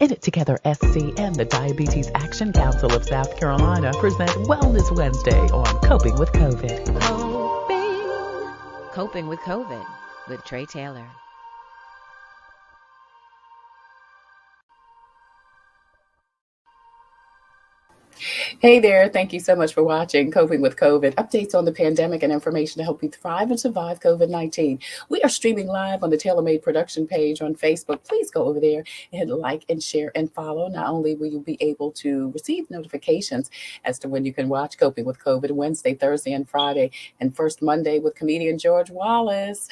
In it Together SC and the Diabetes Action Council of South Carolina present Wellness Wednesday on Coping with COVID. Coping with COVID with Tre Tailor. Hey there, thank you so much for watching Coping with COVID, updates on the pandemic and information to help you thrive and survive COVID-19. We are streaming live on the TailorMade production page on Facebook. Please go over there and like and share and follow. Not only will you be able to receive notifications as to when you can watch Coping with COVID Wednesday, Thursday, and Friday, and first Monday with comedian George Wallace,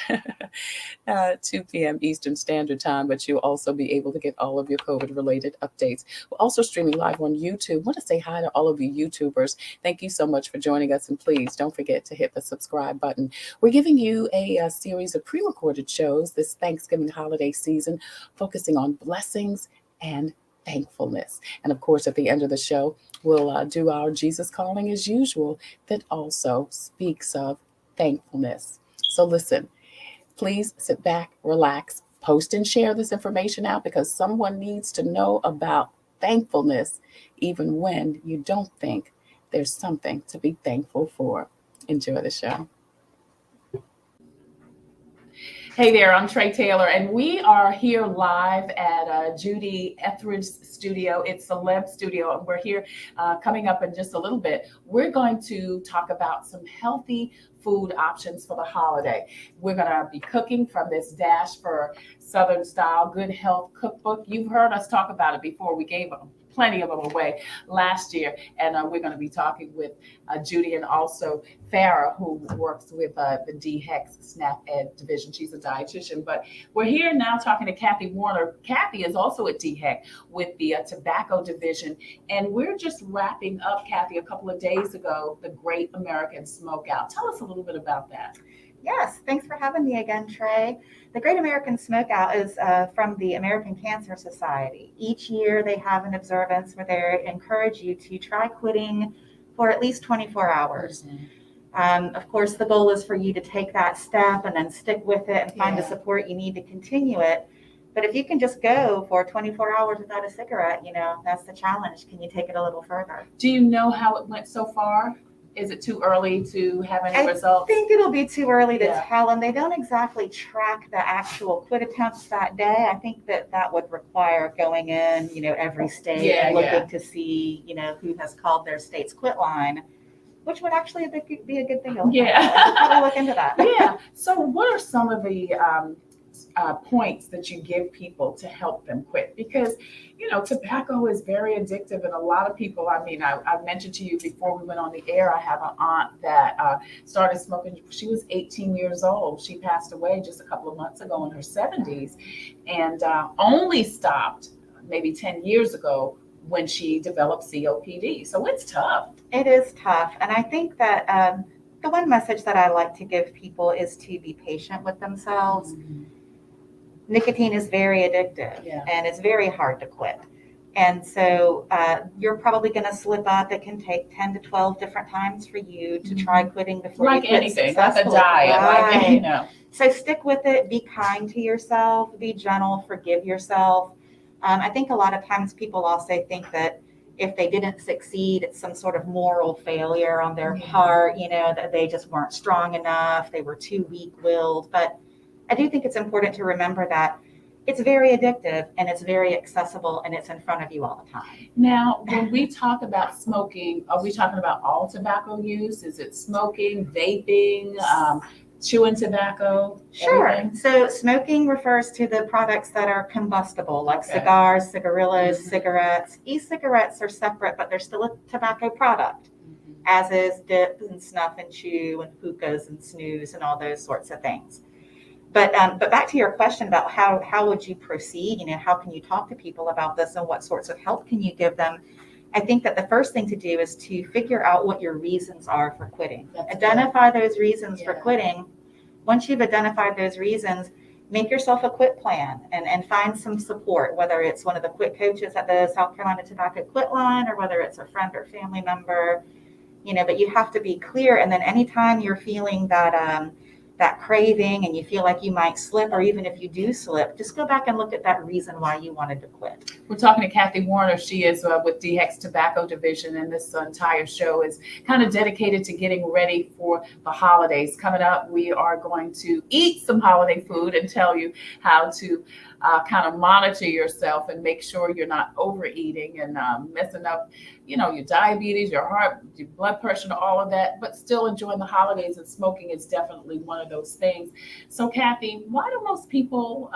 2 p.m. Eastern Standard Time, but you'll also be able to get all of your COVID-related updates. We're also streaming live on YouTube. I want to say hi to all of you YouTubers. Thank you so much for joining us, and please don't forget to hit the subscribe button. We're giving you a series of pre-recorded shows this Thanksgiving holiday season, focusing on blessings and thankfulness. And of course, at the end of the show, we'll do our Jesus Calling as usual that also speaks of thankfulness. So listen, please sit back, relax, post and share this information out because someone needs to know about thankfulness, even when you don't think there's something to be thankful for. Enjoy the show. Hey there, I'm Tre Tailor, and we are here live at Judy Etheridge's studio. It's Celeb Studio, and we're here coming up in just a little bit. We're going to talk about some healthy food options for the holiday. We're going to be cooking from this Dash for Southern Style Good Health Cookbook. You've heard us talk about it before. We gave plenty of them away last year, and we're going to be talking with Judy and also Farrah, who works with the DHEC SNAP Ed division. She's a dietitian, but we're here now talking to Kathy Warner. Kathy is also at DHEC with the tobacco division, and we're just wrapping up, Kathy, a couple of days ago, the Great American Smokeout. Tell us a little bit about that. Yes, thanks for having me again, Tre. The Great American Smokeout is from the American Cancer Society. Each year they have an observance where they encourage you to try quitting for at least 24 hours. Mm-hmm. Of course, the goal is for you to take that step and then stick with it and find the support you need to continue it. But if you can just go for 24 hours without a cigarette, that's the challenge. Can you take it a little further? Do you know how it went so far? Is it too early to have any results? I think it'll be too early to tell, and they don't exactly track the actual quit attempts that day. I think that would require going in, every state and looking to see, who has called their state's quit line, which would actually be a good thing to look at. Probably look into that. Yeah. So what are some of the points that you give people to help them quit? Because tobacco is very addictive, and a lot of people, I mentioned to you before we went on the air, I have an aunt that started smoking. She was 18 years old. She passed away just a couple of months ago in her 70s, and only stopped maybe 10 years ago when she developed COPD. So it's tough. It is tough, and I think that the one message that I like to give people is to be patient with themselves. Mm-hmm. Nicotine is very addictive, and it's very hard to quit. And so you're probably going to slip up. It can take 10 to 12 different times for you to try quitting before you quit anything, like a diet. Right. So stick with it. Be kind to yourself. Be gentle. Forgive yourself. I think a lot of times people also think that if they didn't succeed, it's some sort of moral failure on their part, that they just weren't strong enough. They were too weak-willed. But I do think it's important to remember that it's very addictive and it's very accessible and it's in front of you all the time. Now, when we talk about smoking, are we talking about all tobacco use? Is it smoking, vaping, chewing tobacco? Sure. Everything? So smoking refers to the products that are combustible, like cigars, cigarillos, cigarettes. E-cigarettes are separate, but they're still a tobacco product, as is dip and snuff and chew and hookahs and snooze and all those sorts of things. But back to your question about how would you proceed? How can you talk to people about this and what sorts of help can you give them? I think that the first thing to do is to figure out what your reasons are for quitting. Identify those reasons for quitting. Once you've identified those reasons, make yourself a quit plan and find some support, whether it's one of the quit coaches at the South Carolina Tobacco Quit Line or whether it's a friend or family member. But you have to be clear. And then anytime you're feeling that that craving and you feel like you might slip, or even if you do slip, just go back and look at that reason why you wanted to quit. We're talking to Kathy Warner. She is with DHEC's Tobacco Division, and this entire show is kind of dedicated to getting ready for the holidays. Coming up, we are going to eat some holiday food and tell you how to kind of monitor yourself and make sure you're not overeating and messing up, your diabetes, your heart, your blood pressure, and all of that, but still enjoying the holidays. And smoking is definitely one of those things. So, Kathy, why do most people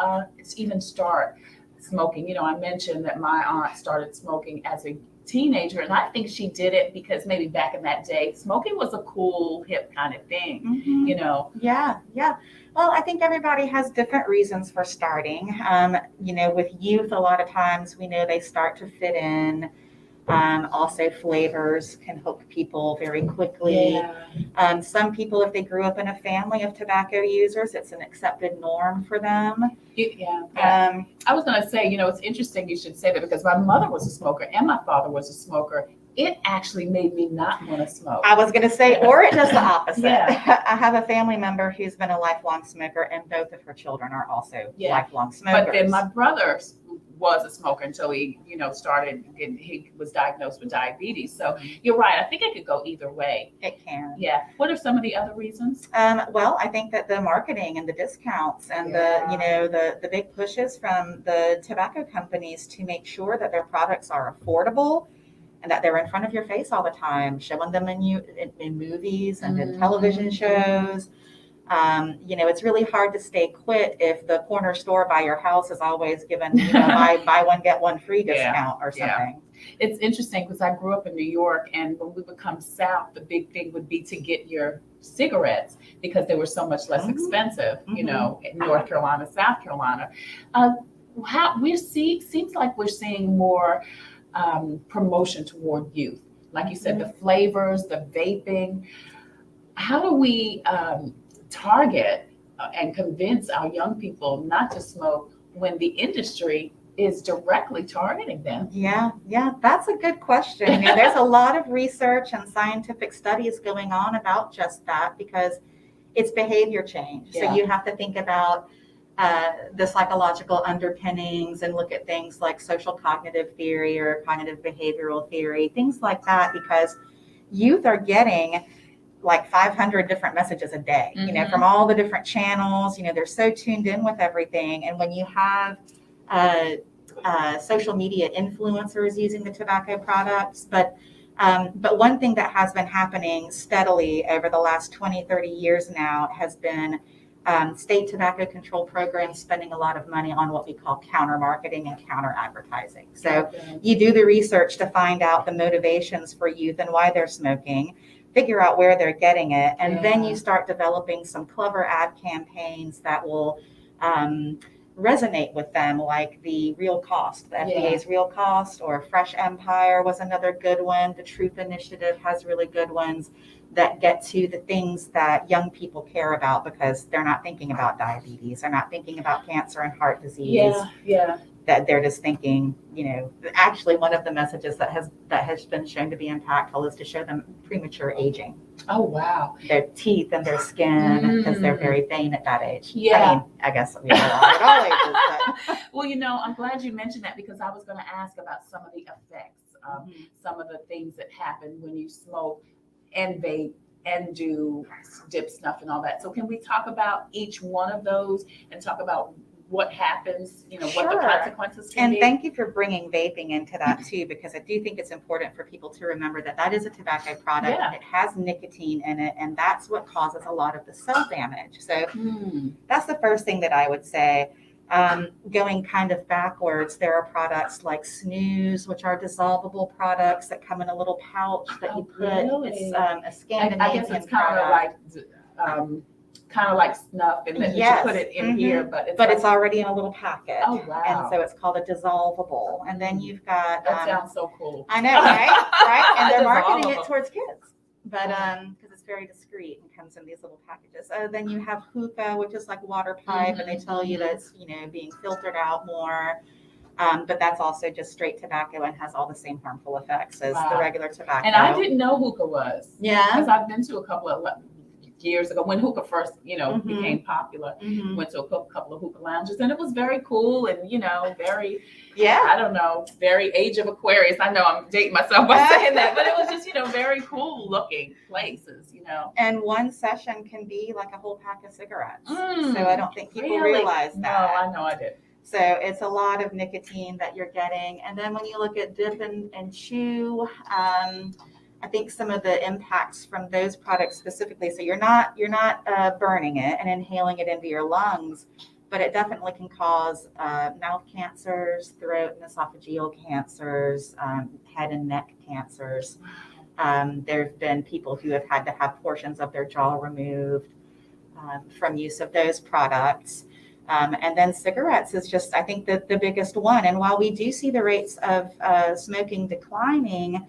even start smoking? I mentioned that my aunt started smoking as a teenager, and I think she did it because maybe back in that day, smoking was a cool, hip kind of thing, Yeah. Well, I think everybody has different reasons for starting. With youth, a lot of times we know they start to fit in. Also, flavors can hook people very quickly. Yeah. Some people, if they grew up in a family of tobacco users, it's an accepted norm for them. Yeah. I was going to say, it's interesting you should say that, because my mother was a smoker and my father was a smoker. It actually made me not want to smoke. I was going to say, or it does the opposite. Yeah. I have a family member who's been a lifelong smoker, and both of her children are also lifelong smokers. But then my brother was a smoker until he, he was diagnosed with diabetes. So you're right. I think it could go either way. It can. Yeah. What are some of the other reasons? Well, I think that the marketing and the discounts and the big pushes from the tobacco companies to make sure that their products are affordable and that they're in front of your face all the time, showing them in movies and in television shows. It's really hard to stay quit if the corner store by your house is always given, buy one, get one free discount or something. It's interesting because I grew up in New York, and when we would come south, the big thing would be to get your cigarettes because they were so much less expensive, in North Carolina, South Carolina. Seems like we're seeing more promotion toward youth. Like you said, the flavors, the vaping. How do we target and convince our young people not to smoke when the industry is directly targeting them? Yeah, that's a good question. There's a lot of research and scientific studies going on about just that, because it's behavior change. Yeah. So you have to think about the psychological underpinnings and look at things like social cognitive theory or cognitive behavioral theory, things like that, because youth are getting like 500 different messages a day, from all the different channels. They're so tuned in with everything. And when you have social media influencers using the tobacco products, but one thing that has been happening steadily over the last 20, 30 years now has been state tobacco control programs spending a lot of money on what we call counter marketing and counter advertising. So you do the research to find out the motivations for youth and why they're smoking, figure out where they're getting it, and then you start developing some clever ad campaigns that will resonate with them, like the Real Cost, the FDA's Real Cost, or Fresh Empire was another good one. The Truth Initiative has really good ones that get to the things that young people care about, because they're not thinking about diabetes, they're not thinking about cancer and heart disease. That they're just thinking, actually one of the messages that has been shown to be impactful is to show them premature aging. Oh, wow. Their teeth and their skin, because they're very vain at that age. I guess we are at all ages. But. Well, I'm glad you mentioned that, because I was going to ask about some of the effects, some of the things that happen when you smoke and vape and do dip, snuff, and all that. So can we talk about each one of those and talk about what happens, what the consequences can be? And thank you for bringing vaping into that too, because I do think it's important for people to remember that is a tobacco product. It has nicotine in it, and that's what causes a lot of the cell damage. So that's the first thing that I would say. Going kind of backwards, there are products like Snooze, which are dissolvable products that come in a little pouch that you put. Really? It's a Scandinavian I guess it's kind of like snuff, and then you put it in here, but it's already in a little packet. Oh, wow. And so it's called a dissolvable. And then you've got that sounds so cool. I know, right? And they're marketing it towards kids, but because it's very discreet and comes in these little packages. Then you have hookah, which is like water pipe, and they tell you that it's being filtered out more. But that's also just straight tobacco and has all the same harmful effects as the regular tobacco. And I didn't know hookah was. Yeah. Because I've been to a couple of years ago when hookah first, became popular. Went to a couple of hookah lounges, and it was very cool and, very, I don't know, very age of Aquarius. I know I'm dating myself by saying that, but it was just, very cool looking places, And one session can be like a whole pack of cigarettes. So I don't think people realize that. No, I know I did. So it's a lot of nicotine that you're getting. And then when you look at dip and chew, I think some of the impacts from those products specifically, so you're not burning it and inhaling it into your lungs, but it definitely can cause mouth cancers, throat and esophageal cancers, head and neck cancers. There have been people who have had to have portions of their jaw removed from use of those products. And then cigarettes is just, I think, the biggest one. And while we do see the rates of smoking declining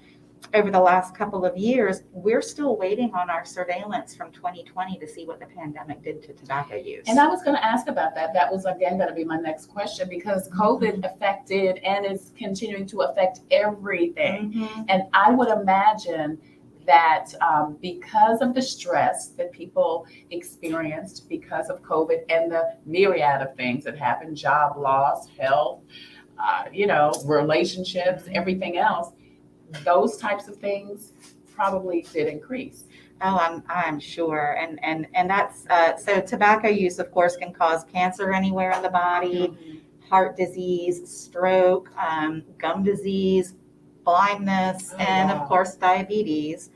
over the last couple of years, we're still waiting on our surveillance from 2020 to see what the pandemic did to tobacco use. And I was going to ask about that. That was, again, going to be my next question, because COVID affected and is continuing to affect everything. And I would imagine that because of the stress that people experienced because of COVID and the myriad of things that happened, job loss, health, relationships, everything else, those types of things probably did increase. Oh, I'm sure. And that's, so tobacco use, of course, can cause cancer anywhere in the body, heart disease, stroke, gum disease, blindness, and of course, diabetes.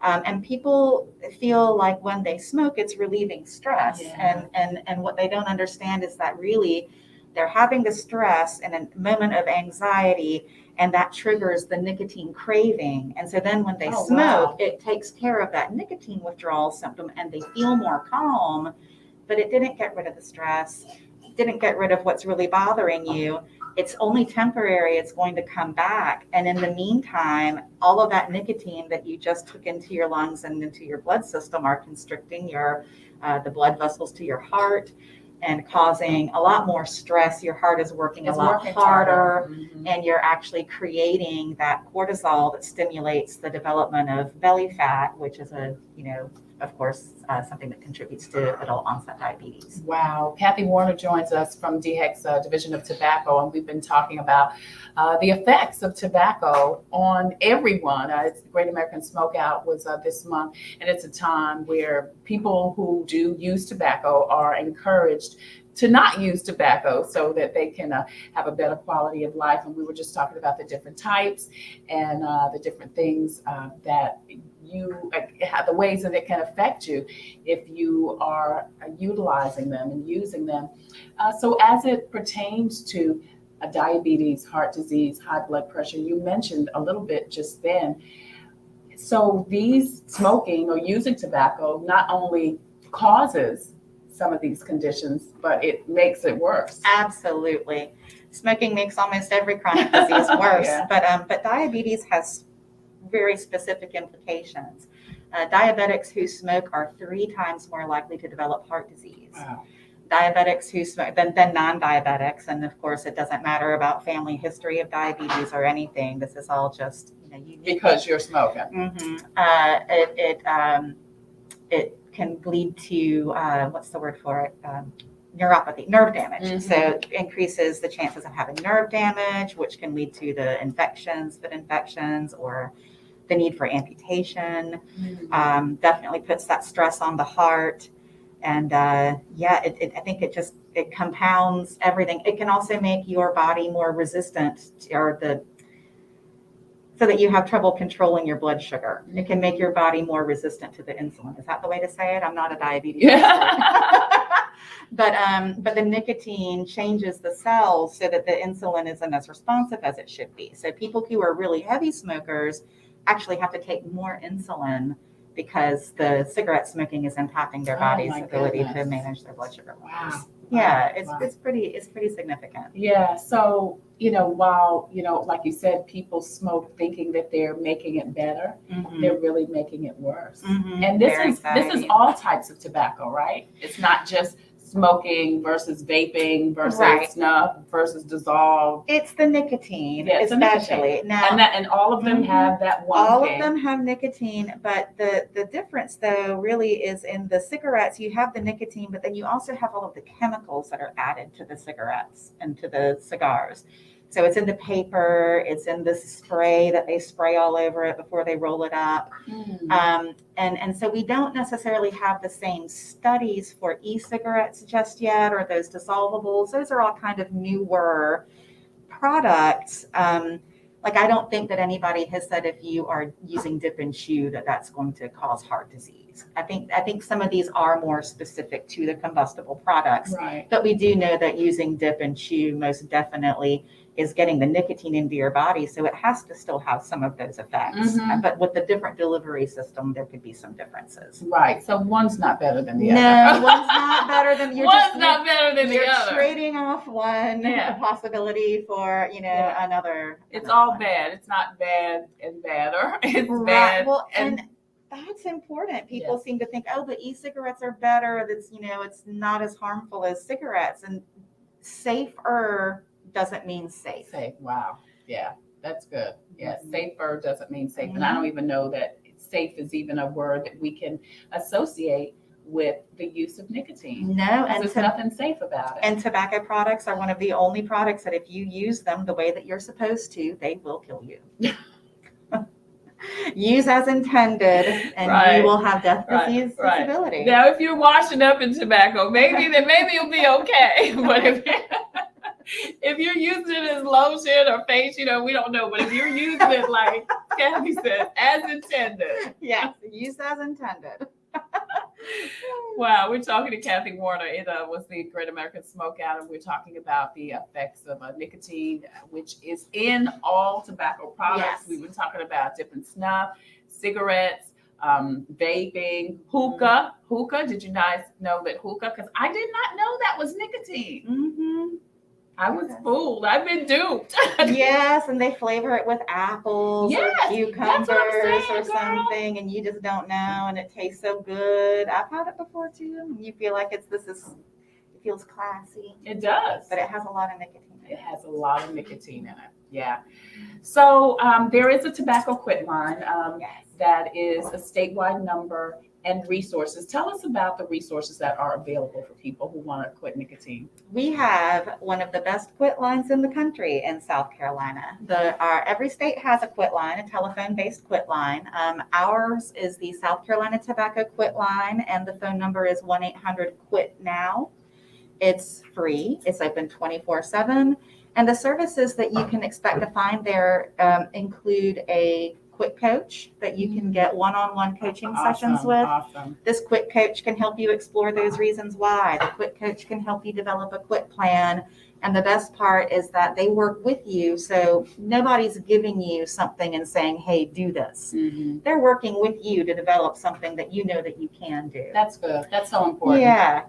And people feel like when they smoke, it's relieving stress. And what they don't understand is that really they're having the stress in a moment of anxiety, and that triggers the nicotine craving. And so then when they smoke, it takes care of that nicotine withdrawal symptom and they feel more calm, but it didn't get rid of the stress, didn't get rid of what's really bothering you. It's only temporary. It's going to come back. And in the meantime, all of that nicotine that you just took into your lungs and into your blood system are constricting the blood vessels to your heart and causing a lot more stress. Your heart is working a lot harder, and you're actually creating that cortisol that stimulates the development of belly fat, which is of course, something that contributes to adult onset diabetes. Wow. Kathy Warner joins us from DHEC's Division of Tobacco, and we've been talking about the effects of tobacco on everyone. It's the Great American Smokeout was this month, and it's a time where people who do use tobacco are encouraged to not use tobacco so that they can have a better quality of life. And we were just talking about the different types and the different things that the ways that it can affect you if you are utilizing them and using them. So as it pertains to diabetes, heart disease, high blood pressure, you mentioned a little bit just then. So these smoking or using tobacco not only causes some of these conditions, but it makes it worse. Absolutely. Smoking makes almost every chronic disease worse, but diabetes has very specific implications. Diabetics who smoke are 3 times more likely to develop heart disease. Wow. Diabetics who smoke than non-diabetics, and of course, it doesn't matter about family history of diabetes or anything. This is all just because you're smoking. It can lead to what's the word for it? Neuropathy, nerve damage. So it increases the chances of having nerve damage, which can lead to the foot infections, or the need for amputation. Definitely puts that stress on the heart. And I think it compounds everything. It can also make your body more resistant so that you have trouble controlling your blood sugar. It can make your body more resistant to the insulin. Is that the way to say it? I'm not a diabetes expert. But the nicotine changes the cells so that the insulin isn't as responsive as it should be. So people who are really heavy smokers actually have to take more insulin because the cigarette smoking is impacting their body's ability to manage their blood sugar levels. Wow. Yeah, it's pretty significant. Yeah. So, while, like you said, people smoke thinking that they're making it better, they're really making it worse. And this is all types of tobacco, right? It's not just smoking versus vaping versus Right. snuff versus dissolved. It's the nicotine, Yeah, it's the especially. nicotine. Now, And all of them have that one all thing. of them have nicotine, but the difference though really is in the cigarettes, you have the nicotine, but then you also have all of the chemicals that are added to the cigarettes and to the cigars. So it's in the paper, it's in the spray that they spray all over it before they roll it up. And so we don't necessarily have the same studies for e-cigarettes just yet, or those dissolvables. Those are all kind of newer products. Like I don't think that anybody has said if you are using dip and chew that that's going to cause heart disease. I think some of these are more specific to the combustible products. Right. But we do know that using dip and chew most definitely is getting the nicotine into your body. So it has to still have some of those effects. But with the different delivery system, there could be some differences. Right. So one's not better than the No, other. one's not better than One's not better than the you're other. trading off one possibility for, another. It's another all one. bad. It's not bad and badder. It's Right. bad. Well, and that's important. People seem to think, oh, but e-cigarettes are better. That's, it's not as harmful as cigarettes. And safer doesn't mean safe. Safe. Wow. Yeah, that's good. Yeah, safer doesn't mean safe. And I don't even know that safe is even a word that we can associate with the use of nicotine. No, and there's nothing safe about it. And tobacco products are one of the only products that if you use them the way that you're supposed to, they will kill you. Use as intended, and you will have death, disease, disability. Now, if you're washing up in tobacco, maybe you'll be okay. But if you're using it as lotion or face, we don't know. But if you're using it like Kathy said, as intended. Yes, use as intended. Wow, we're talking to Kathy Warner. It was the Great American Smoke Out, and we're talking about the effects of nicotine, which is in all tobacco products. Yes. We've been talking about different snuff, cigarettes, vaping, hookah. Hookah, did you guys know that hookah? Because I did not know that was nicotine. Mm-hmm. I was fooled. I've been duped. Yes, and they flavor it with apples or cucumbers or something, and you just don't know, and it tastes so good. I've had it before too, and you feel like it feels classy. It does. But it has a lot of nicotine in it. It has a lot of nicotine in it. Yeah. So there is a tobacco quit line that is a statewide number and resources. Tell us about the resources that are available for people who want to quit nicotine. We have one of the best quit lines in the country in South Carolina. Every state has a quit line, a telephone-based quit line. Ours is the South Carolina Tobacco Quit Line, and the phone number is 1-800-QUIT-NOW. It's free. It's open 24/7. And the services that you can expect to find there include a quit coach that you can get one-on-one coaching sessions with. Awesome. This quit coach can help you explore those reasons why. The quit coach can help you develop a quit plan. And the best part is that they work with you. So nobody's giving you something and saying, hey, do this. Mm-hmm. They're working with you to develop something that you know that you can do. That's good. That's so important. Yeah.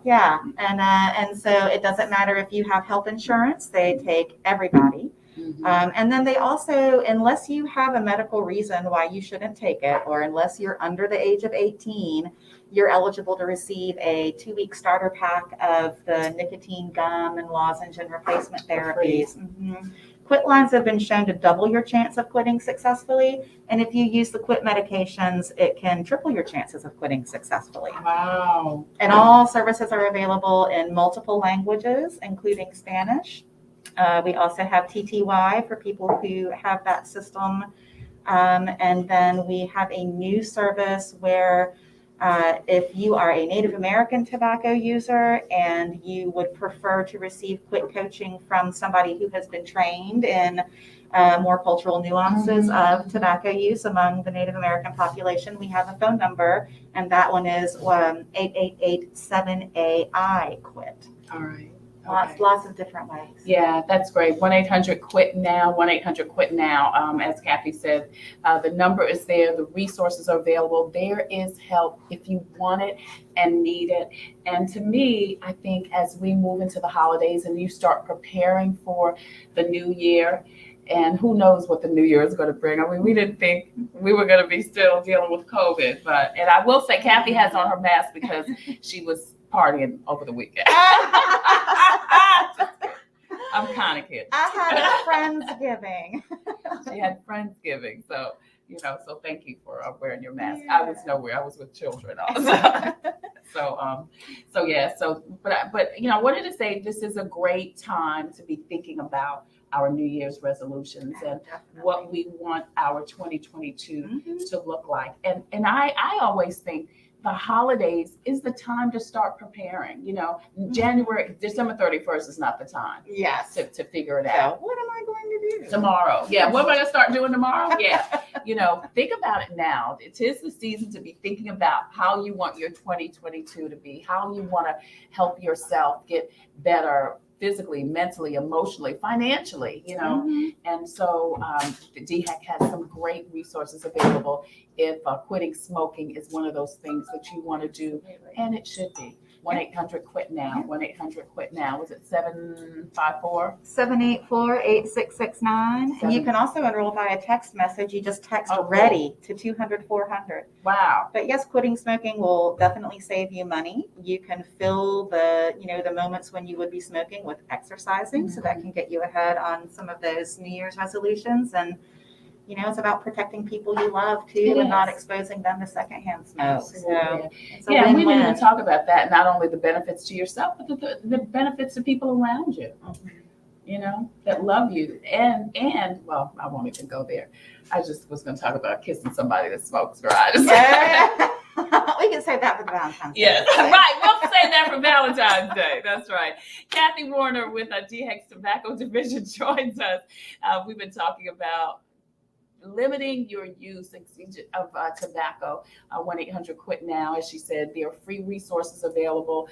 And so it doesn't matter if you have health insurance. They take everybody. Mm-hmm. And then they also, unless you have a medical reason why you shouldn't take it, or unless you're under the age of 18, you're eligible to receive a 2-week starter pack of the nicotine gum and lozenge and replacement therapies. Mm-hmm. Quit lines have been shown to double your chance of quitting successfully. And if you use the quit medications, it can triple your chances of quitting successfully. Wow. And all services are available in multiple languages, including Spanish. We also have TTY for people who have that system. And then we have a new service where if you are a Native American tobacco user and you would prefer to receive quit coaching from somebody who has been trained in more cultural nuances of tobacco use among the Native American population, we have a phone number, and that one is 888-7AI-QUIT. All right. Lots of different ways. Yeah, that's great. 1-800-QUIT-NOW, 1-800-QUIT-NOW. As Kathy said, the number is there. The resources are available. There is help if you want it and need it. And to me, I think as we move into the holidays and you start preparing for the new year, and who knows what the new year is going to bring. I mean, we didn't think we were going to be still dealing with COVID. And I will say Kathy has on her mask because she was partying over the weekend. I'm kind of kidding. I had a Friendsgiving. She had Friendsgiving, so so thank you for wearing your mask. Yeah. I was nowhere. I was with children also. But I wanted to say this is a great time to be thinking about our New Year's resolutions and what we want our 2022 to look like. And I always think the holidays is the time to start preparing. December 31st is not the time. Yes. To figure it So out. what am I going to do Tomorrow. Yeah. What am I going to start doing tomorrow? Yeah. Think about it now. It is the season to be thinking about how you want your 2022 to be, how you want to help yourself get better physically, mentally, emotionally, financially, And so the DHEC has some great resources available if quitting smoking is one of those things that you want to do, and it should be. 1-800-QUIT-NOW, 1-800-QUIT-NOW. Was it 754? 784-8669. And you can also enroll via text message. You just text READY to 200-400. Wow. But yes, quitting smoking will definitely save you money. You can fill the moments when you would be smoking with exercising, so that can get you ahead on some of those New Year's resolutions. And it's about protecting people you love too, and not exposing them to secondhand smoke. So it's a we win-win. need to talk about that. Not only the benefits to yourself, but the benefits to people around you. That love you. And well, I won't even go there. I just was going to talk about kissing somebody that smokes, right? We can save that for Valentine's Day. Yes, right. We'll save that for Valentine's Day. That's right. Kathy Warner with DHEC's Tobacco Division joins us. We've been talking about limiting your use of tobacco. 1-800-QUIT-NOW. As she said, there are free resources available.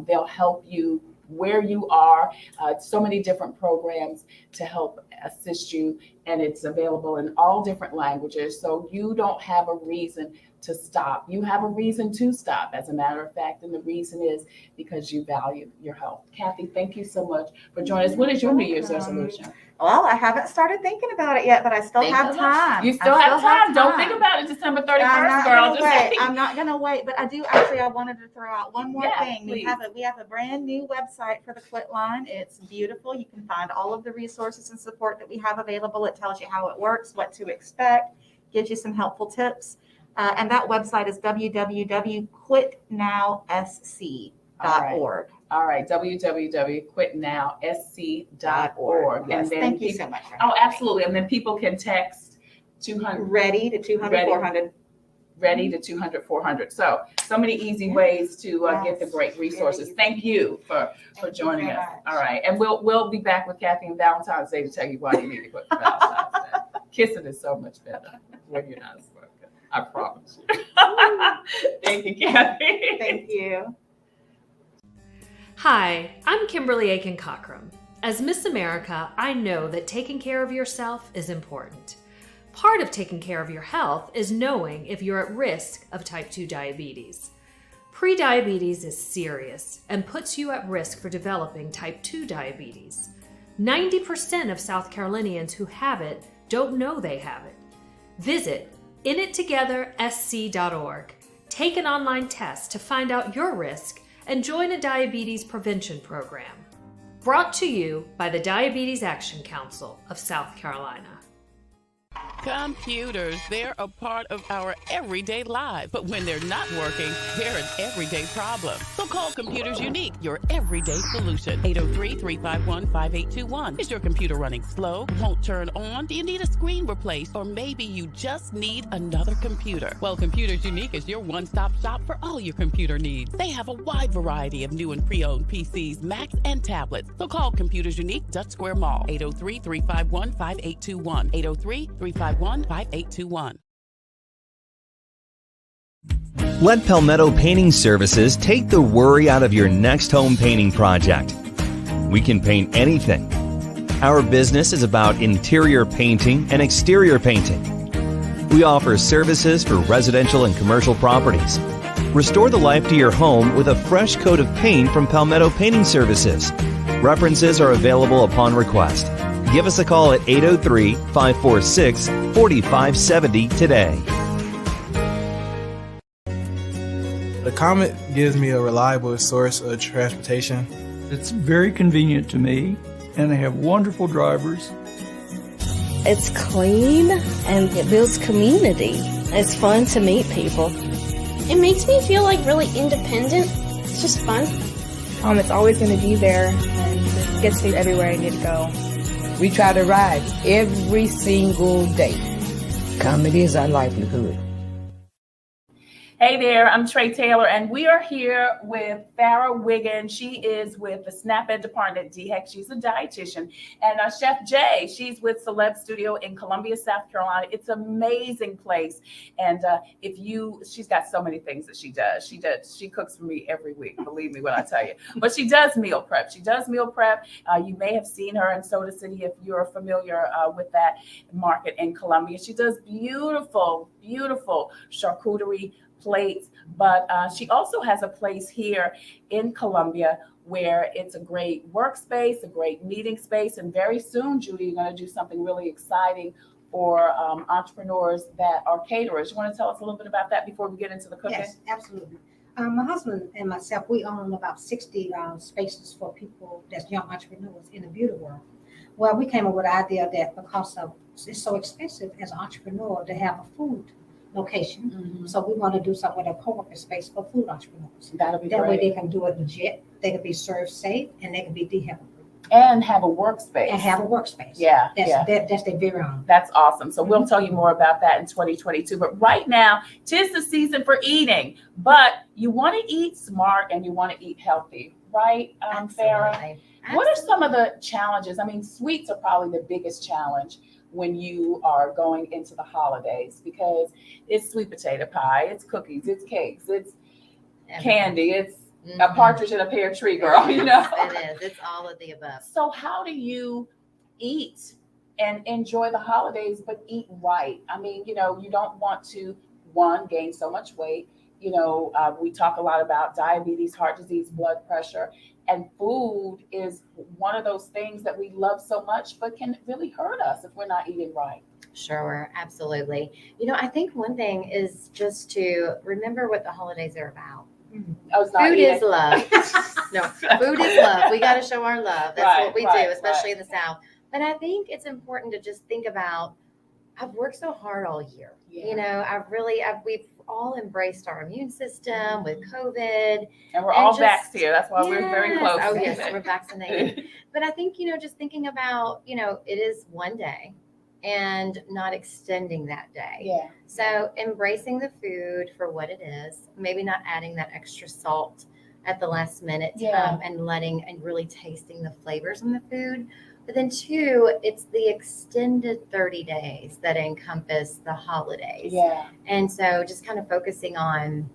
They'll help you where you are. So many different programs to help assist you, and it's available in all different languages. So you don't have a reason to stop. You have a reason to stop, as a matter of fact, and the reason is because you value your health. Kathy, thank you so much for joining us. What is your New Year's resolution? Well, I haven't started thinking about it yet, but I still have time. You still have time. Don't think about it December 31st, girl. I'm not going to wait, but I wanted to throw out one more thing. Please. We have a brand new website for the Quit line. It's beautiful. You can find all of the resources and support that we have available. It tells you how it works, what to expect, gives you some helpful tips. And that website is www.quitnowsc.org. All right, www.quitnowsc.org. Yes, and then thank you so much. Absolutely. And then people can text 200 READY to 200-400. READY to 200-400. So many easy ways to get the great resources. Thank you for joining us. All right, and we'll be back with Kathy on Valentine's Day to tell you why you need to quit Valentine's Day. Kissing is so much better when you're not smoking. I promise you. Thank you, Kathy. Thank you. Hi, I'm Kimberly Aiken-Cochran. As Miss America, I know that taking care of yourself is important. Part of taking care of your health is knowing if you're at risk of type 2 diabetes. Prediabetes is serious and puts you at risk for developing type 2 diabetes. 90% of South Carolinians who have it don't know they have it. Visit inittogethersc.org. Take an online test to find out your risk and join a diabetes prevention program. Brought to you by the Diabetes Action Council of South Carolina. Computers, they're a part of our everyday lives. But when they're not working, they're an everyday problem. So call Computers Unique, your everyday solution. 803-351-5821. Is your computer running slow? Won't turn on? Do you need a screen replaced? Or maybe you just need another computer? Well, Computers Unique is your one-stop shop for all your computer needs. They have a wide variety of new and pre-owned PCs, Macs, and tablets. So call Computers Unique, Dutch Square Mall. 803-351-5821. 803-351-5821. Let Palmetto Painting Services take the worry out of your next home painting project. We can paint anything. Our business is about interior painting and exterior painting. We offer services for residential and commercial properties. Restore the life to your home with a fresh coat of paint from Palmetto Painting Services. References are available upon request. Give us a call at 803-546-4570 today. The Comet gives me a reliable source of transportation. It's very convenient to me, and they have wonderful drivers. It's clean and it builds community. It's fun to meet people. It makes me feel like really independent. It's just fun. It's always going to be there and it gets me everywhere I need to go. We try to ride every single day. Comedy is our livelihood. Hey there, I'm Tre Tailor, and we are here with Farrah Wigand. She is with the SNAP Ed department at DHEC. She's a dietitian. And Chef Jay, she's with Celeb Studio in Columbia, South Carolina. It's an amazing place. And she's got so many things that she does. She cooks for me every week, believe me when I tell you. But she does meal prep. You may have seen her in Soda City if you're familiar with that market in Columbia. She does beautiful, beautiful charcuterie plates, but she also has a place here in Columbia where it's a great workspace, a great meeting space, and very soon, Judy, you're going to do something really exciting for entrepreneurs that are caterers. You want to tell us a little bit about that before we get into the cooking? Yes, absolutely. My husband and myself, we own about 60 spaces for people that's young entrepreneurs in the beauty world. Well, we came up with the idea that because it's so expensive as an entrepreneur to have a food location. Mm-hmm. So we want to do something with a co-working space for food entrepreneurs. That'll be that great. way they can do it legit, they can be served safe, and they can be DHEC approved. And have a workspace. Yeah. That's their very own. That's awesome. So we'll tell you more about that in 2022. But right now, 'tis the season for eating. But you want to eat smart and you want to eat healthy, right, Farrah? What are some of the challenges? I mean, sweets are probably the biggest challenge when you are going into the holidays, because it's sweet potato pie, it's cookies, it's cakes, it's candy, it's a partridge in a pear tree, girl, you know? It is. It's all of the above. So how do you eat and enjoy the holidays, but eat right? I mean, you don't want to, gain so much weight. We talk a lot about diabetes, heart disease, blood pressure, and food is one of those things that we love so much, but can really hurt us if we're not eating right. Sure, absolutely. I think one thing is just to remember what the holidays are about. Food is love. No, food is love. We got to show our love. That's what we do, especially in the South. But I think it's important to just think about, I've worked so hard all year. Yeah. We've all embraced our immune system with COVID. And we're all vaxxed here. That's why we're very close. Oh, yes, we're vaccinated. But I think, just thinking about, it is one day and not extending that day. Yeah. So embracing the food for what it is, maybe not adding that extra salt at the last minute, and really tasting the flavors in the food. But then two, it's the extended 30 days that encompass the holidays. Yeah. And so just kind of focusing on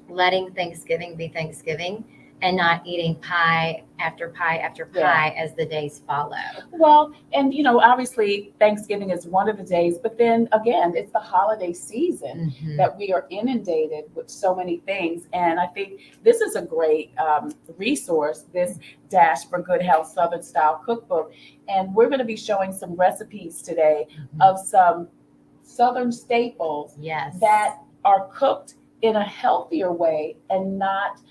letting Thanksgiving be Thanksgiving and not eating pie after pie after pie as the days follow. Well, and obviously Thanksgiving is one of the days, but then again, it's the holiday season that we are inundated with so many things. And I think this is a great resource, this Dash for Good Health Southern Style Cookbook. And we're going to be showing some recipes today of some Southern staples that are cooked in a healthier way and not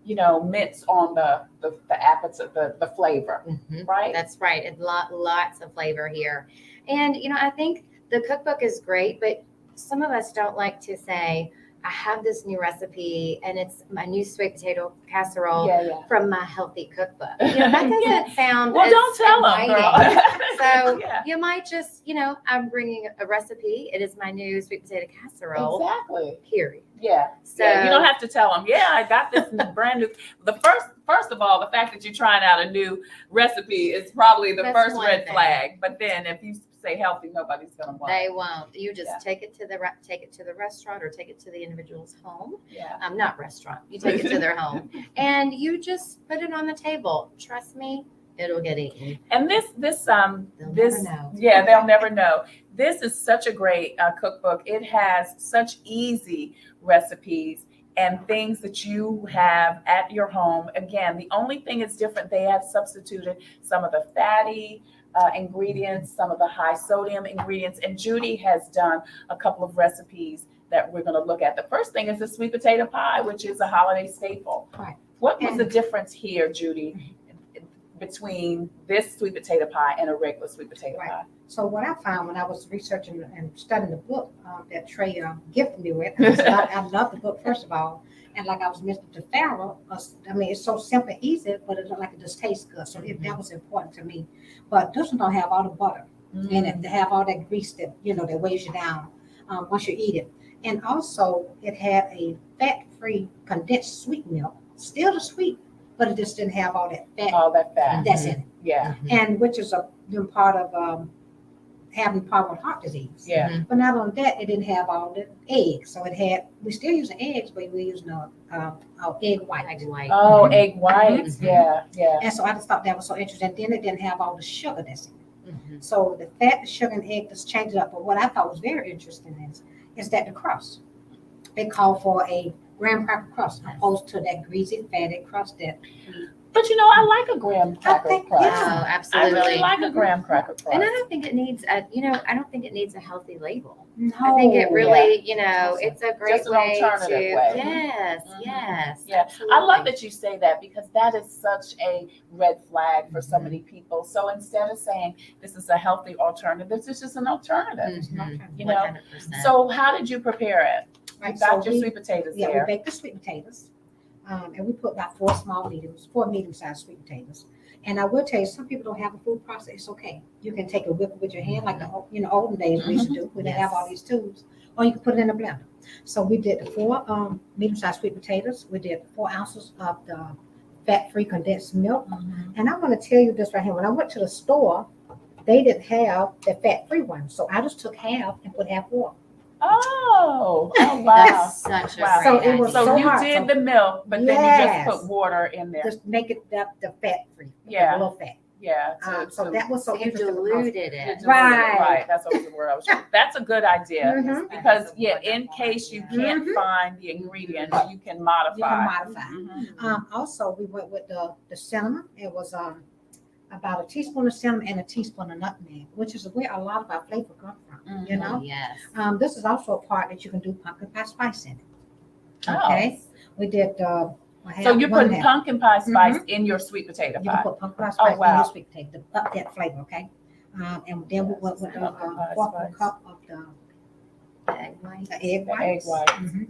mince on the appetite, the flavor, right? That's right. It's lots of flavor here. And, I think the cookbook is great, but some of us don't like to say, I have this new recipe and it's my new sweet potato casserole from my healthy cookbook. That doesn't sound well, as don't tell them, girl. So you might just, I'm bringing a recipe. It is my new sweet potato casserole. Exactly. Period. Yeah. So you don't have to tell them, I got this brand new. First of all, the fact that you're trying out a new recipe is probably the first red flag. But then if you say healthy, nobody's going to want it. They won't. You just take it to the restaurant or take it to the individual's home. Yeah. Not restaurant. You take it to their home and you just put it on the table. Trust me, it'll get eaten. And never know. Yeah, they'll never know. This is such a great cookbook. It has such easy recipes and things that you have at your home. Again, the only thing is different. They have substituted some of the fatty ingredients, some of the high sodium ingredients. And Judy has done a couple of recipes that we're going to look at. The first thing is the sweet potato pie, which is a holiday staple. Right. What was the difference here, Judy, between this sweet potato pie and a regular sweet potato pie? So what I found when I was researching and studying the book that Tre gifted me with, I love the book, first of all. And like I was mentioning to Farrah, I mean, it's so simple and easy, but it looked like it just tastes good. So that was important to me. But this one don't have all the butter in it. They have all that grease that, that weighs you down once you eat it. And also it had a fat-free condensed sweet milk, still the sweet, but it just didn't have all that fat that's in it. Yeah. And which is a part of having problem with heart disease. Yeah. But not only that, it didn't have all the eggs. So we still using eggs, but we're using egg white. Egg white. Oh, egg whites. Yeah. And so I just thought that was so interesting. And then it didn't have all the sugar that's in it. So the fat, the sugar, and egg just changed it up. But what I thought was very interesting is that the crust, they call for a graham cracker crust opposed to that greasy, fatty crust that But I like a graham cracker crust. Oh, absolutely. I really like a graham cracker crust. And I don't think it needs I don't think it needs a healthy label. No, I think it really, it's a great Just an way alternative to. way. Yes, yes. Yeah, absolutely. I love that you say that because that is such a red flag for so many people. So instead of saying this is a healthy alternative, this is just an alternative. 100%. So how did you prepare it? Right, You got so your sweet potatoes Yeah, there. we baked the sweet potatoes. And we put about four medium-sized sweet potatoes. And I will tell you, some people don't have a food processor. It's okay. You can take a whip with your hand, like the olden days we used to do. We didn't have all these tools. Or you can put it in a blender. So we did the four medium-sized sweet potatoes. We did 4 ounces of the fat-free condensed milk. And I want to tell you this right here. When I went to the store, they didn't have the fat-free one. So I just took half and put half water. Oh wow. That's such a great So it was So so you hard. did the milk, but then you just put water in there. Just make it the fat-free. Yeah. A little fat. Yeah. So that was so You interesting. diluted it. Right. That's what the word I was trying. That's a good idea Mhm. because in case you can't find the ingredients, you can modify. You can modify. Also, we went with the cinnamon. It was about a teaspoon of cinnamon and a teaspoon of nutmeg, which is where a lot of our flavor comes from. Yes. This is also a part that you can do pumpkin pie spice in it. Oh. Okay. We did. So you put pumpkin pie spice in your sweet potato You pie. can put pumpkin pie spice wow. in your sweet potato to up that flavor. Okay. And then we went with a fourth of a cup of the Egg white. egg whites.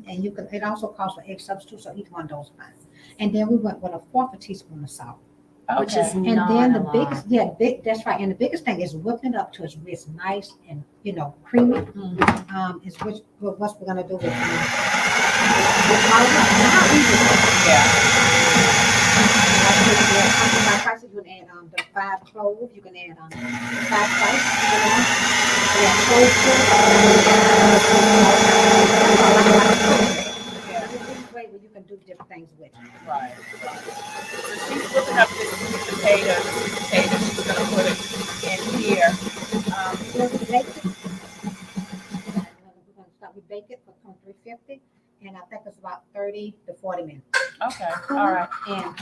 And you can. It also calls for egg substitute, so each one of those fine. And then we went with a fourth a teaspoon of salt. Which is And not then a the lot. biggest, that's right. And the biggest thing is whipping it up to where it's nice and creamy. Is what we're gonna do with spices. You can add the 5 cloves. You can add 5 spices. Way where you can do different things with it. Right. So she's whipping up this sweet potato. She's gonna put it in here. Then we bake it. We're gonna start. We bake it for 350, and I think it's about 30 to 40 minutes. Okay. All right. And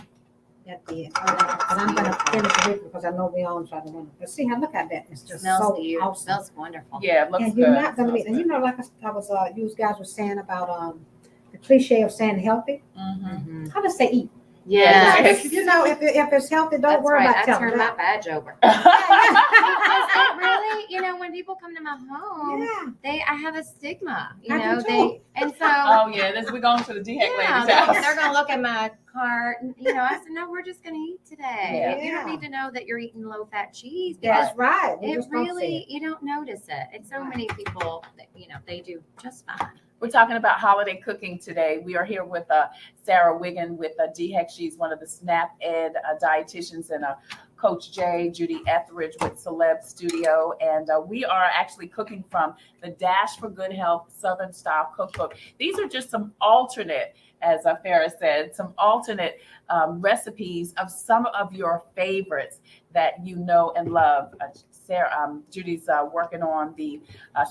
that's it. And I'm gonna finish it because I know we all try to run it. But see how look at that. It's just Smells so beautiful. awesome. Smells wonderful. Yeah, it looks And good. you're not gonna be. And like I was, you guys were saying about the cliche of saying healthy. How to say eat. Yes. If it's healthy, don't That's worry right. about I telling turned my them. badge over. Because really, when people come to my home, I have a stigma. I do too. And so. Oh yeah, we're going to the DHEC Yeah, lady's house. they're gonna look at my cart, and I said, no, we're just gonna eat today. Yeah. You don't need to know that you're eating low-fat cheese. That's right. We It just don't say really, it. you don't notice it. And so many people, they do just fine. We're talking about holiday cooking today. We are here with Sarah Wigand with DHEC. She's one of the SNAP Ed dietitians, and Coach Jay, Judy Etheridge with Celeb Studio. And we are actually cooking from the Dash for Good Health Southern Style Cookbook. These are just some alternate, as Farrah said, some alternate recipes of some of your favorites that you know and love. Sarah, Judy's working on the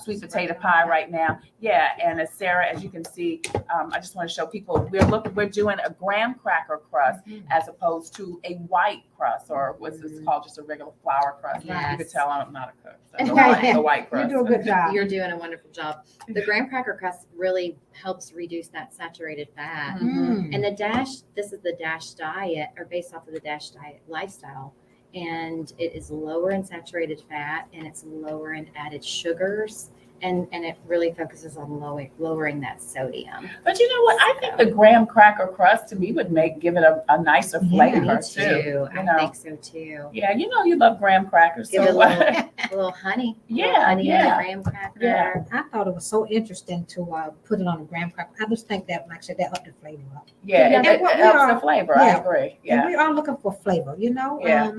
sweet potato pie right now. Yeah, and as Sarah, as you can see, I just want to show people we're doing a graham cracker crust as opposed to a white crust, or what's this called, just a regular flour crust. Yes. You can tell I'm not a cook. So the white crust. You do a good job. You're doing a wonderful job. The graham cracker crust really helps reduce that saturated fat. And this is the Dash diet, or based off of the Dash diet lifestyle. And it is lower in saturated fat, and it's lower in added sugars. And it really focuses on lowering that sodium. But you know what? I think the graham cracker crust to me would give it a nicer flavor too. I think so too. Yeah, you love graham crackers. Give it a little honey. Yeah, honey in the graham cracker. Yeah. I thought it was so interesting to put it on a graham cracker. I just think that, like I said, that upped the flavor up. Yeah, it helps the flavor. I agree. Yeah, and we are looking for flavor. Yeah.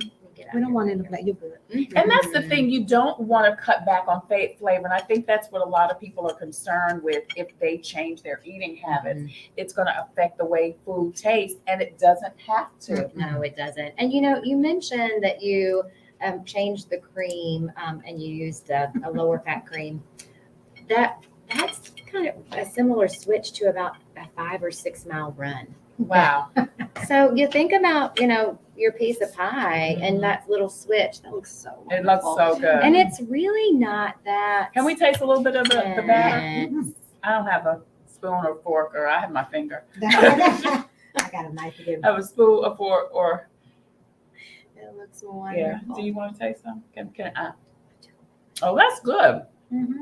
We don't want it to play. You're good. And that's the thing. You don't want to cut back on flavor. And I think that's what a lot of people are concerned with. If they change their eating habits, it's going to affect the way food tastes. And it doesn't have to. No, it doesn't. And, you mentioned that you changed the cream and you used a lower fat cream. That's kind of a similar switch to about a 5 or 6 mile run. Wow. So you think about, your piece of pie and that little switch, that looks so wonderful. It looks so good. And it's really not that. Can we taste a little bit of the batter? I don't have a spoon or fork, or I have my finger. I got a knife to give. I have a spoon, a fork, or. It looks wonderful. Yeah. Do you want to taste some? Can I? Oh, that's good.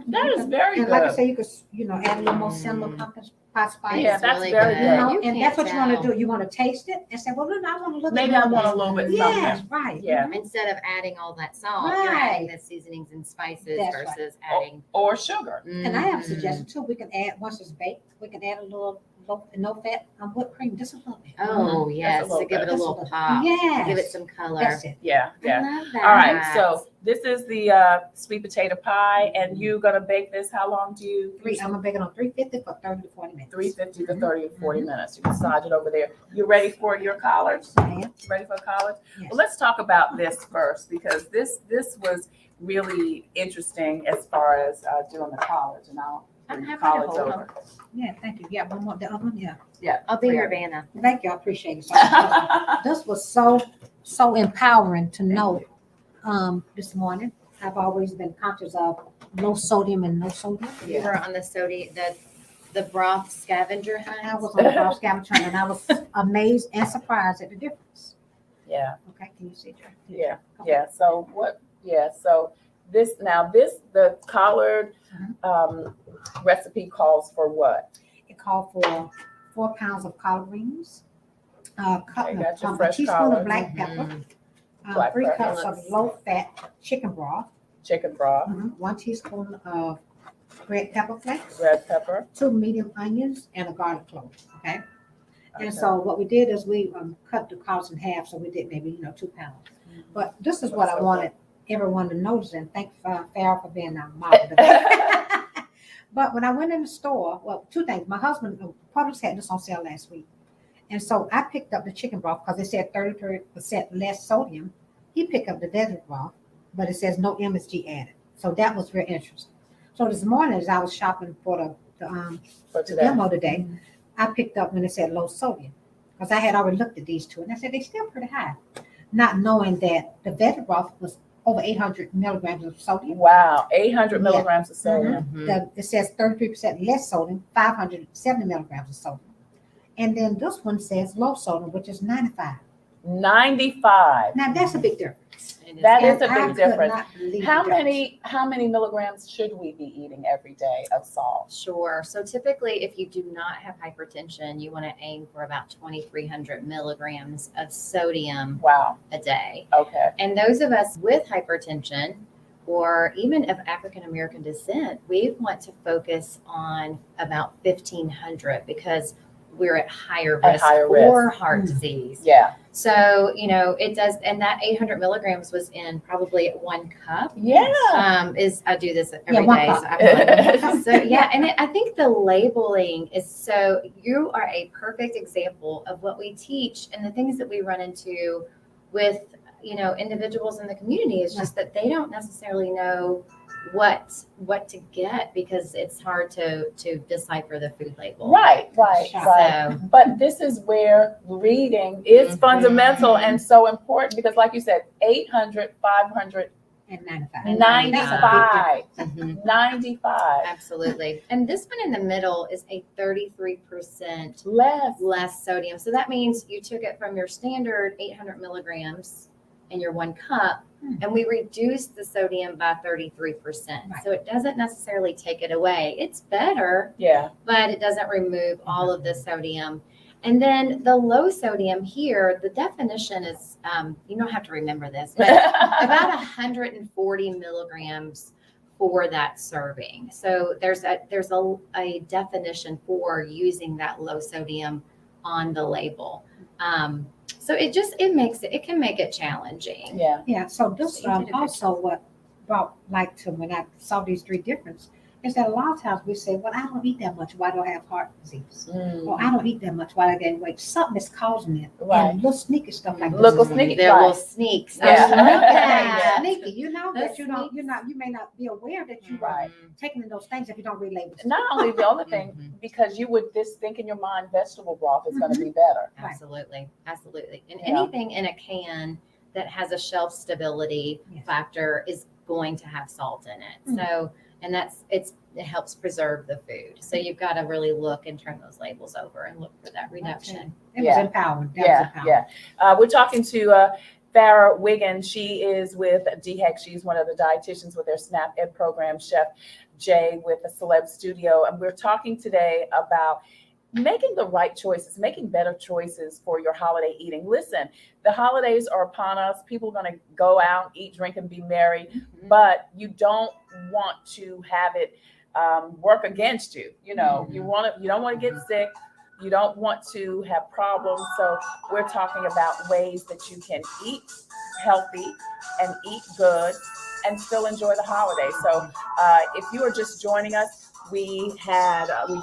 That is very good. Like I say, you could, add a little more cinnamon, pumpkin spice. Yeah, that's really very good. And that's what you want to do. You want to taste it and say, well, look, I want to look. Maybe I want a little bit. Yes, right. Yeah. Instead of adding all that salt, you're adding the seasonings and spices versus adding or sugar. And I have a suggestion too. We can add, once it's baked, we can add a little no fat whipped cream, just a little bit. Oh yes, to give it a little pop. Yes. Give it some color. That's it. Yeah. I love that. All right. So this is the sweet potato pie, and you're gonna bake this. How long do you? I'm gonna bake it on 350 for 30 to 40 minutes. 350 to 30 to 40 minutes. You can massage it over there. You ready for your collards? Ready for collards? Yes. Well, let's talk about this first, because this was really interesting as far as doing the collards, and I'm happy collards to hold over. them. Yeah, thank you. Yeah, one more. The other one, yeah. Yeah. I'll be your Vanna. Thank you. I appreciate it. This was so empowering to know this morning. I've always been conscious of low sodium and no sodium. You were on the sodium, the broth scavenger hunt. I was on the broth scavenger hunt, and I was amazed and surprised at the difference. Yeah. Okay, can you see, Jerry? Yeah. Yeah. So what? Yeah. So the collard recipe calls for what? It called for 4 pounds of collard greens, got your a fresh teaspoon collard. of black pepper, Black 3 pepper. cups of low-fat chicken broth, 1 teaspoon of red pepper flakes, Red pepper. 2 medium onions, and a garlic clove. Okay. And so what we did is we cut the collards in half, so we did maybe 2 pounds. But this is what I wanted everyone to notice, and thank Farrah for being our model today. But when I went in the store, well, 2 things. My husband, Publix had this on sale last week. And so I picked up the chicken broth because it said 33% less sodium. He picked up the desert broth, but it says no MSG added. So that was very interesting. So this morning, as I was shopping for the demo today, I picked up when it said low sodium because I had already looked at these 2, and I said they're still pretty high, not knowing that the desert broth was over 800 milligrams of sodium. Wow, 800 milligrams of sodium. It says 33% less sodium, 570 milligrams of sodium. And then this one says low sodium, which is 95. 95. Now that's a big difference. That is And a I big could difference. not believe How the many milligrams should we be eating every day of salt? Sure. So typically, if you do not have hypertension, you want to aim for about 2,300 milligrams of sodium a day. Okay. And those of us with hypertension, or even of African American descent, we want to focus on about 1,500 because we're at higher risk for heart disease. Yeah. So, it does, and that 800 milligrams was in probably 1 cup. Yeah. I do this every 1 day. cup. So yeah, and I think the labeling is so, you are a perfect example of what we teach and the things that we run into with individuals in the community is just that they don't necessarily know what to get because it's hard to decipher the food label. Right. So, But this is where reading is fundamental and so important because, like you said, 800, 500, and 95. Mhm. 95. Absolutely. And this one in the middle is a 33% less sodium. So that means you took it from your standard 800 milligrams in your 1 cup, and we reduced the sodium by 33%. Right. So it doesn't necessarily take it away. It's better, but it doesn't remove all of the sodium. And then the low sodium here, the definition is, you don't have to remember this, but about 140 milligrams for that serving. So there's a definition for using that low sodium on the label. So it can make it challenging. Yeah. So this also what brought light to when I saw these 3 differences is that a lot of times we say, well, I don't eat that much. Why do I have heart disease? Or I don't eat that much. Why do I gain weight? Something is causing it. Right. And little sneaky stuff like this. Little sneaky. They're little sneaks. Yeah. Sneaky. You know that you may not be aware that you are taking in those things if you don't relate with Not only the other thing, because you would just think in your mind vegetable broth is going to be better. Absolutely. And anything in a can that has a shelf stability factor is going to have salt in it. So, and it helps preserve the food. So you've got to really look and turn those labels over and look for that reduction. It was empowering. That was empowering. We're talking to Farrah Wigand. She is with DHEC. She's one of the dietitians with their SNAP Ed program, Chef Jay with the Celeb Studio. And we're talking today about making the right choices, making better choices for your holiday eating. Listen, the holidays are upon us. People are going to go out, eat, drink, and be merry, but you don't want to have it work against you. You don't want to get sick. You don't want to have problems. So we're talking about ways that you can eat healthy and eat good and still enjoy the holiday. So if you are just joining us, we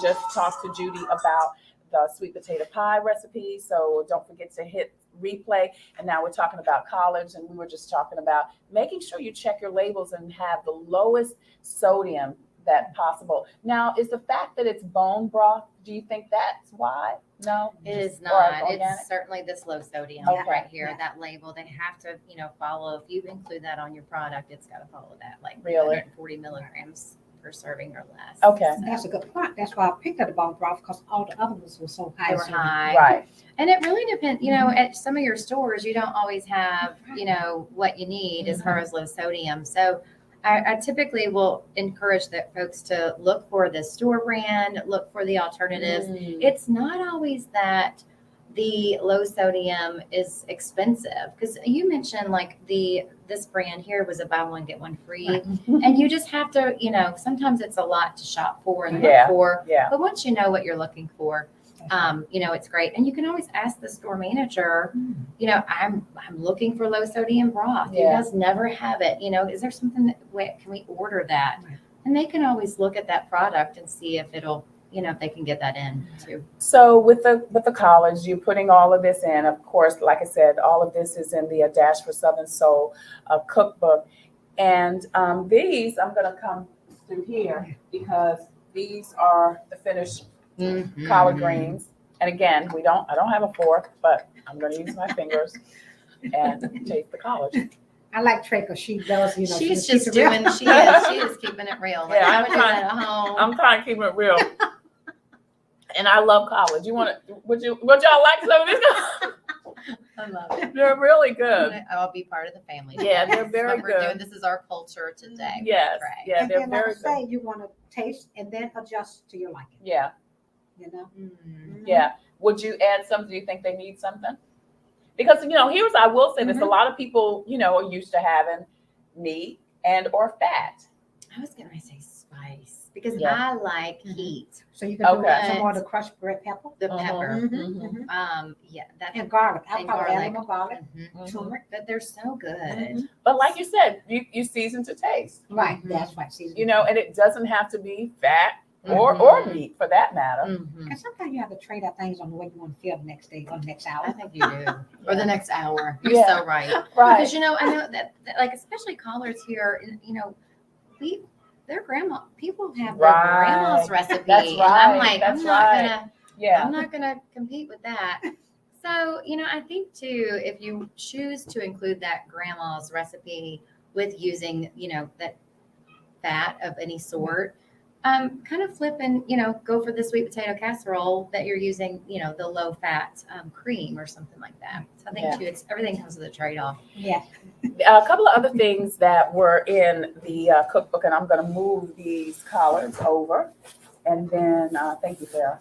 just talked to Judy about the sweet potato pie recipe. So don't forget to hit replay. And now we're talking about collards, and we were just talking about making sure you check your labels and have the lowest sodium that possible. Now, is the fact that it's bone broth, do you think that's why? No, it is not. It's certainly this low sodium right here. That label, they have to, follow. If you include that on your product, it's got to follow that, like 140 milligrams per serving or less. Okay, that's a good point. That's why I picked up the bone broth, because all the other ones were so high. They were high, right? And it really depends. At some of your stores, you don't always have, what you need as far as low sodium. So I typically will encourage that folks to look for the store brand, look for the alternatives. It's not always that the low sodium is expensive, because you mentioned like this brand here was a buy one get one free, and you just have to, sometimes it's a lot to shop for and look for. But once you know what you're looking for, it's great. And you can always ask the store manager, I'm looking for low sodium broth. You guys never have it. Is there something can we order that? And they can always look at that product and see if it'll, if they can get that in too. So with the college, you're putting all of this in. Of course, like I said, all of this is in the Dash for Southern Soul cookbook. And these, I'm going to come through here because these are the finished collard greens. And again, I don't have a fork, but I'm going to use my fingers and taste the collard. I like Tre because she does, she's just doing, she is keeping it real. Like, I'm trying to keep it real. And I love collard. Would y'all like some of this? I love it. They're really good. I'll be part of the family. Yeah, they're very good. This is our culture today. Yes. Yeah, and they're then very good. You want to taste and then adjust to your liking. Yeah. Mm-hmm. Yeah. Would you add something? Do you think they need something? Because, I will say this, a lot of people, are used to having meat and or fat. I was going to say spice because I like heat. So you can do some more of the crushed red pepper. The pepper. And garlic. I probably add more garlic, turmeric. But they're so good. But like you said, you season to taste. Right. That's right. And it doesn't have to be fat. or meat for that matter. And sometimes you have to trade out things on the way you want to feel the next day or the next hour. I think you do. Or the next hour. You're so right. Right. Because, I know that, like, especially collards here, their grandma, people have their grandma's recipe. That's And I'm like, That's I'm not going to compete with that. So, I think too, if you choose to include that grandma's recipe with using, that fat of any sort, kind of flip and, go for the sweet potato casserole that you're using, the low fat cream or something like that. So I think too, everything comes with a trade-off. Yeah. A couple of other things that were in the cookbook, and I'm going to move these collards over, and then thank you, Farrah.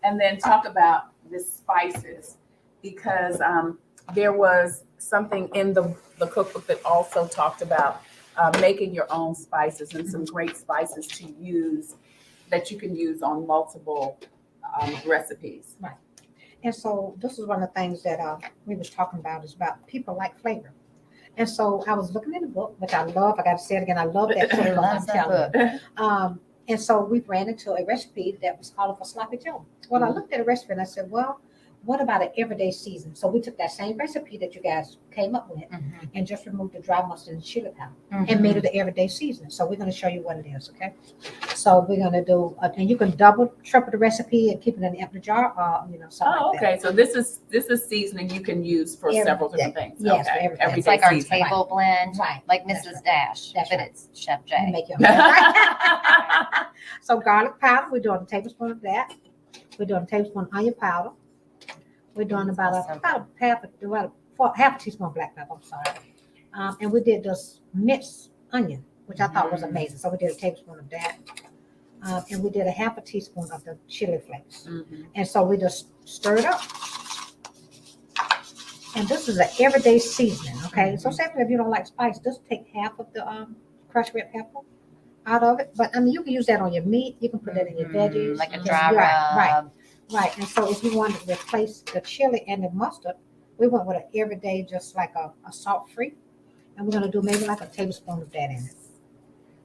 And then talk about the spices, because there was something in the cookbook that also talked about making your own spices and some great spices to use that you can use on multiple recipes. Right. And so this is one of the things that we was talking about, is about people like flavor. And so I was looking in the book, which I love. I got to say it again. I love that cookbook. I'm telling you. And so we ran into a recipe that was called for sloppy Joe. Well, I looked at a recipe and I said, well, what about an everyday season? So we took that same recipe that you guys came up with and just removed the dry mustard and chili powder and made it an everyday season. So we're going to show you what it is, okay? So we're going to do, and you can double, triple the recipe and keep it in the empty jar, something like that. Okay. So this is seasoning you can use for several different things. Yes, okay. everything. It's like our table blend, like Mrs. Dash, but it's Chef J. Make your So garlic powder, we're doing a tablespoon of that. We're doing a tablespoon of onion powder. We're doing about half a teaspoon of black pepper. I'm sorry. And we did this minced onion, which I thought was amazing. So we did a tablespoon of that. And we did a half a teaspoon of the chili flakes. And so we just stir it up. And this is an everyday seasoning, okay? So say if you don't like spice, just take half of the crushed red pepper out of it. But you can use that on your meat. You can put that in your veggies. Like a dry rub. Right. And so if you want to replace the chili and the mustard, we went with an everyday, just like a salt-free. And we're going to do maybe like a tablespoon of that in it.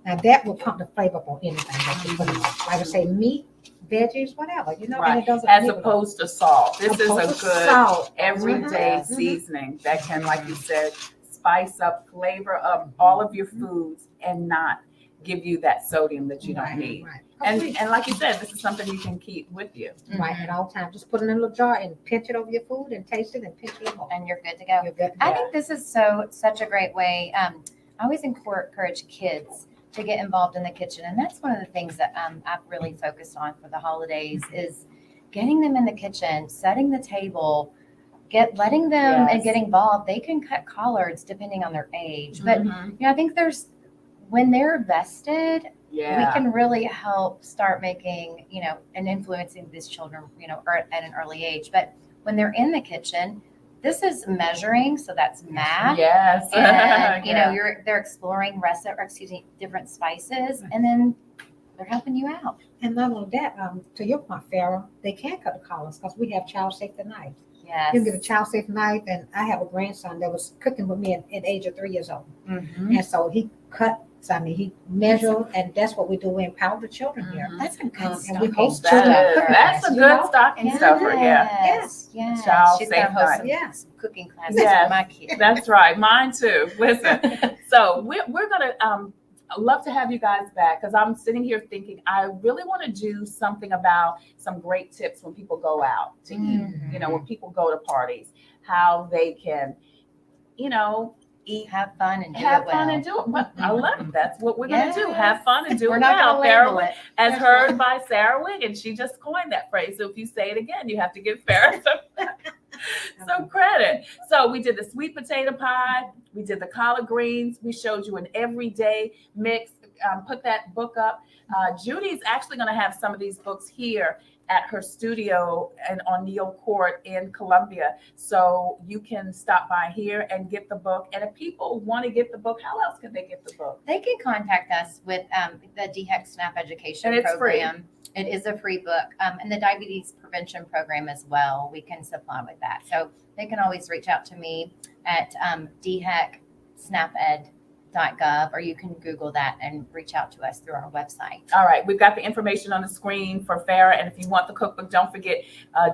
Now that will pump the flavor up on anything that you put in. Like I say, meat, veggies, whatever, and it doesn't. As opposed to salt. This is a good salt. everyday seasoning that can, like you said, spice up, flavor up all of your foods and not give you that sodium that you don't need. Right. And like you said, this is something you can keep with you. Right, at all times. Just put it in a little jar and pinch it over your food and taste it and pinch it over. And you're good to go. You're good to I go. think this is such a great way. I always encourage kids to get involved in the kitchen. And that's one of the things that I've really focused on for the holidays is getting them in the kitchen, setting the table, letting them and get involved. They can cut collards depending on their age. But, I think when they're vested, we can really help start making, and influencing these children, at an early age. But when they're in the kitchen, this is measuring, so that's math. Yes. And they're exploring different spices, and then they're helping you out. And not only that, to your point, Farrah, they can cut the collars because we have child safety knives. Yes. You can get a child safety knife, and I have a grandson that was cooking with me at the age of 3 years old, and so he cut. So, he measured, and that's what we do. We empower the children here. That's a good and we host That's a good stocking stuffer, Yes. Child She's safe going to host night. some cooking classes for my kids. That's right. Mine too. Listen, so we're going to love to have you guys back because I'm sitting here thinking I really want to do something about some great tips when people go out to eat, when people go to parties, how they can, eat, have fun and do it. But I love it. That's what we're going to do. Have fun and do it We're not well. going to label it. As heard by Sarah Wigand, she just coined that phrase. So if you say it again, you have to give Farrah some credit. So we did the sweet potato pie. We did the collard greens. We showed you an everyday mix. Put that book up. Judy's actually going to have some of these books here at her studio and on Neal Court in Columbia. So you can stop by here and get the book. And if people want to get the book, how else can they get the book? They can contact us with the DHEC SNAP Education and it's Program. Free. It is a free book. And the Diabetes Prevention Program as well. We can supply with that. So they can always reach out to me at DHEC SNAP Ed .gov, or you can Google that and reach out to us through our website. All right, we've got the information on the screen for Farrah, and if you want the cookbook, don't forget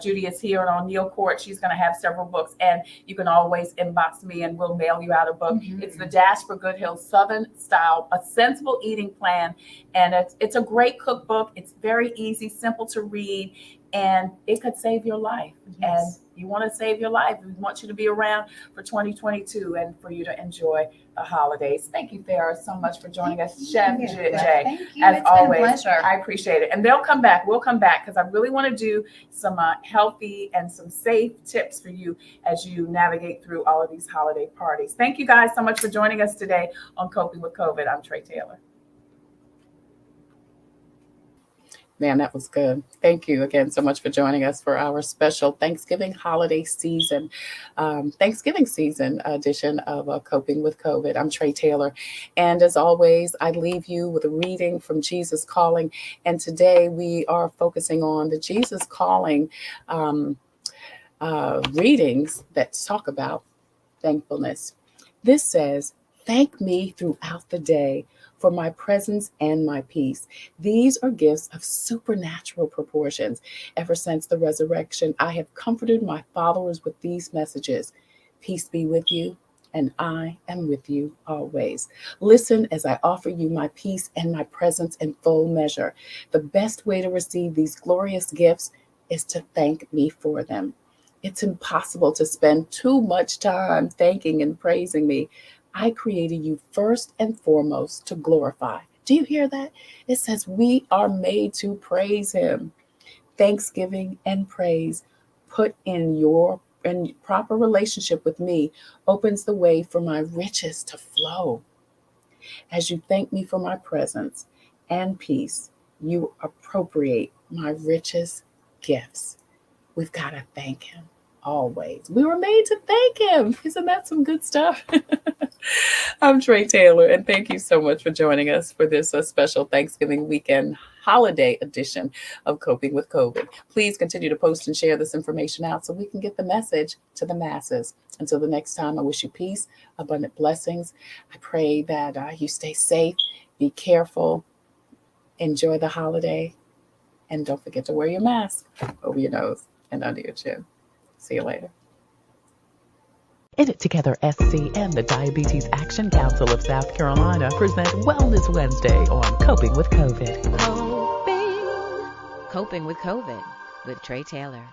Judy is here on Neal Court. She's going to have several books, and you can always inbox me and we'll mail you out a book. It's the Dash for Good Health Southern Style, a sensible eating plan, and it's a great cookbook. It's very easy, simple to read, and it could save your life. And you want to save your life. We want you to be around for 2022 and for you to enjoy the holidays. Thank you, Farrah, so much for joining us. Chef Jay, Thank you. as It's always, been a pleasure. I appreciate it. And they'll come back. We'll come back because I really want to do some healthy and some safe tips for you as you navigate through all of these holiday parties. Thank you guys so much for joining us today on Coping with COVID. I'm Tre Tailor. Man, that was good. Thank you again so much for joining us for our special Thanksgiving holiday season, Thanksgiving season edition of Coping with COVID. I'm Tre Tailor. And as always, I leave you with a reading from Jesus Calling. And today we are focusing on the Jesus Calling readings that talk about thankfulness. This says, "Thank me throughout the day for my presence and my peace. These are gifts of supernatural proportions. Ever since the resurrection, I have comforted my followers with these messages. Peace be with you, and I am with you always. Listen as I offer you my peace and my presence in full measure. The best way to receive these glorious gifts is to thank me for them. It's impossible to spend too much time thanking and praising me. I created you first and foremost to glorify." Do you hear that? It says we are made to praise him. Thanksgiving and praise put in proper relationship with me opens the way for my riches to flow. As you thank me for my presence and peace, you appropriate my richest gifts. We've got to thank him always. We were made to thank him. Isn't that some good stuff? I'm Tre Tailor, and thank you so much for joining us for this special Thanksgiving weekend holiday edition of Coping with COVID. Please continue to post and share this information out so we can get the message to the masses. Until the next time, I wish you peace, abundant blessings. I pray that you stay safe, be careful, enjoy the holiday, and don't forget to wear your mask over your nose and under your chin. See you later. In it together, SC and the Diabetes Action Council of South Carolina present Wellness Wednesday on Coping with COVID. Coping with COVID with Tre Tailor.